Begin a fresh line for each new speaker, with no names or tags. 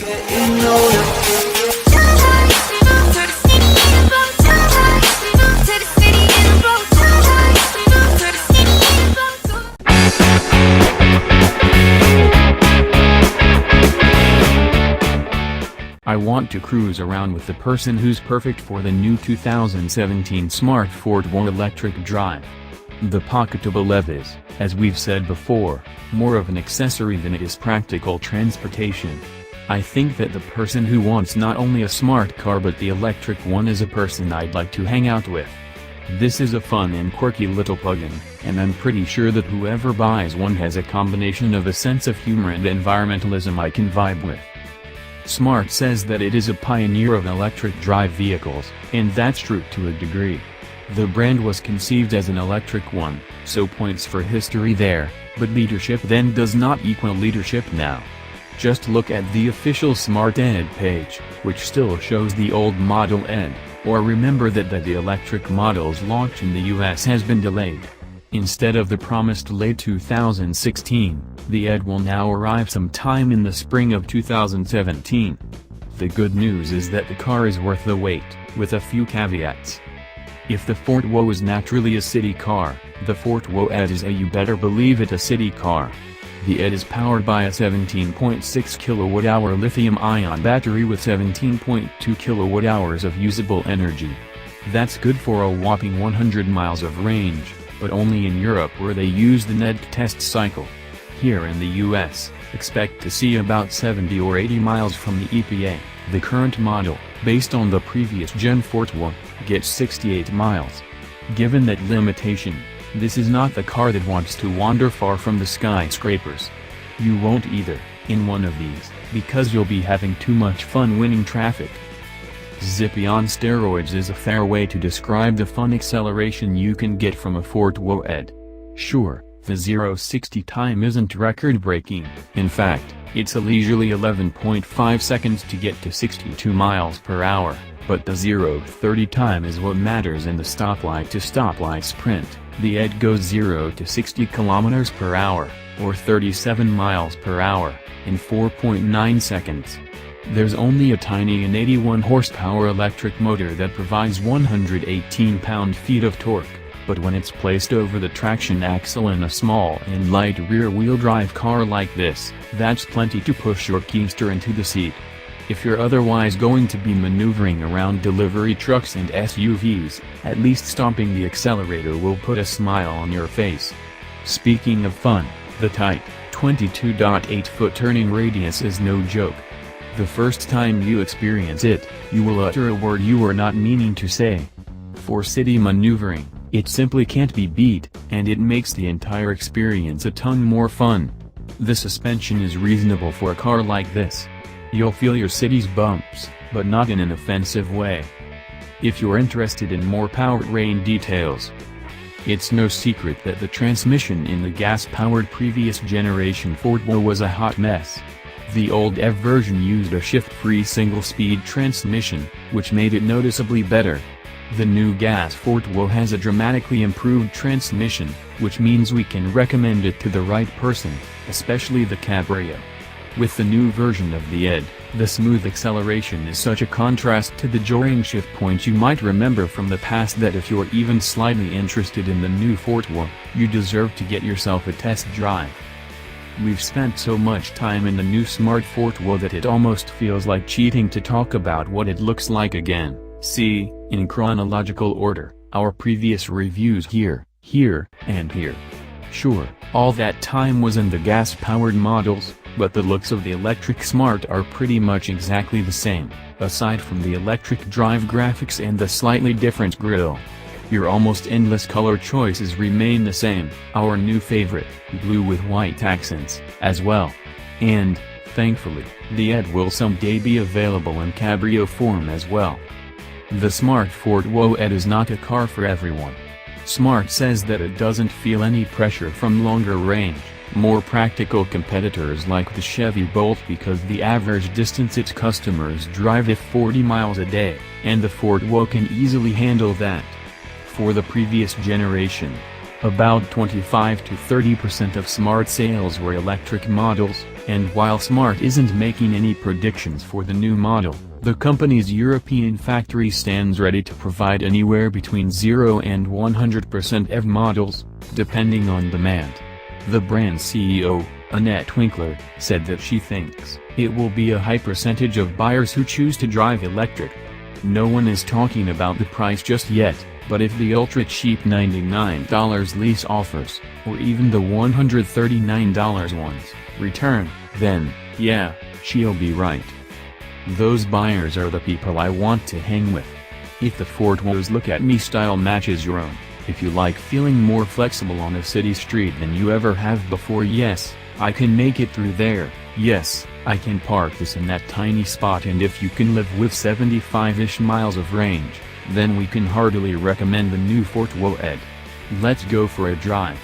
Getting older.
I want to cruise around with the person who's perfect for the new 2017 Smart Fortwo Electric Drive. The pocketable EV is, as we've said before, more of an accessory than it is practical transportation. I think that the person who wants not only a smart car but the electric one is a person I'd like to hang out with. This is a fun and quirky little plug-in, and I'm pretty sure that whoever buys one has a combination of a sense of humor and environmentalism I can vibe with. Smart says that it is a pioneer of electric drive vehicles, and that's true to a degree. The brand was conceived as an electric one, so points for history there, but leadership then does not equal leadership now. Just look at the official Smart ED page, which still shows the old model ED, or remember that the electric model's launch in the US has been delayed. Instead of the promised late 2016, the ED will now arrive sometime in the spring of 2017. The good news is that the car is worth the wait, with a few caveats. If the Fortwo is naturally a city car, the Fortwo ED is you better believe it a city car. The ED is powered by a 17.6 kWh lithium-ion battery with 17.2 kWh of usable energy. That's good for a whopping 100 miles of range, but only in Europe where they use the NED test cycle. Here in the US, expect to see about 70 or 80 miles from the EPA. The current model, based on the previous Gen Fortwo, gets 68 miles. Given that limitation, this is not the car that wants to wander far from the skyscrapers. You won't either, in one of these, because you'll be having too much fun winning traffic. Zippy on steroids is a fair way to describe the fun acceleration you can get from a Fortwo ED. Sure, the 0-60 time isn't record-breaking, in fact, it's a leisurely 11.5 seconds to get to 62 miles per hour, but the 0-30 time is what matters in the stoplight-to-stoplight sprint. The ED goes 0 to 60 km per hour, or 37 miles per hour, in 4.9 seconds. There's only a tiny and 81 horsepower electric motor that provides 118 pound-feet of torque, but when it's placed over the traction axle in a small and light rear-wheel drive car like this, that's plenty to push your keister into the seat. If you're otherwise going to be maneuvering around delivery trucks and SUVs, at least stomping the accelerator will put a smile on your face. Speaking of fun, the tight, 22.8-foot turning radius is no joke. The first time you experience it, you will utter a word you were not meaning to say. For city maneuvering, it simply can't be beat, and it makes the entire experience a ton more fun. The suspension is reasonable for a car like this. You'll feel your city's bumps, but not in an offensive way. If you're interested in more powertrain details, it's no secret that the transmission in the gas-powered previous generation Fortwo was a hot mess. The old EV version used a shift-free single-speed transmission, which made it noticeably better. The new gas Fortwo has a dramatically improved transmission, which means we can recommend it to the right person, especially the Cabrio. With the new version of the ED, the smooth acceleration is such a contrast to the jarring shift point you might remember from the past that if you're even slightly interested in the new Fortwo, you deserve to get yourself a test drive. We've spent so much time in the new Smart Fortwo that it almost feels like cheating to talk about what it looks like again. See, in chronological order, our previous reviews here, and here. Sure, all that time was in the gas-powered models, but the looks of the electric Smart are pretty much exactly the same, aside from the electric drive graphics and the slightly different grille. Your almost endless color choices remain the same, our new favorite, blue with white accents, as well. And, thankfully, the ED will someday be available in Cabrio form as well. The Smart Fortwo ED is not a car for everyone. Smart says that it doesn't feel any pressure from longer range, more practical competitors like the Chevy Bolt because the average distance its customers drive is 40 miles a day, and the Fortwo can easily handle that. For the previous generation, About 25 to 30% of Smart sales were electric models, and while Smart isn't making any predictions for the new model, the company's European factory stands ready to provide anywhere between 0 and 100% EV models, depending on demand. The brand's CEO, Annette Winkler, said that she thinks it will be a high percentage of buyers who choose to drive electric. No one is talking about the price just yet, but if the ultra-cheap $99 lease offers, or even the $139 ones, return, then, yeah, she'll be right. Those buyers are the people I want to hang with. If the Fortwo's look-at-me style matches your own, if you like feeling more flexible on a city street than you ever have before, yes, I can make it through there, yes, I can park this in that tiny spot, and if you can live with 75-ish miles of range, then we can heartily recommend the new Fortwo Ed. Let's go for a drive.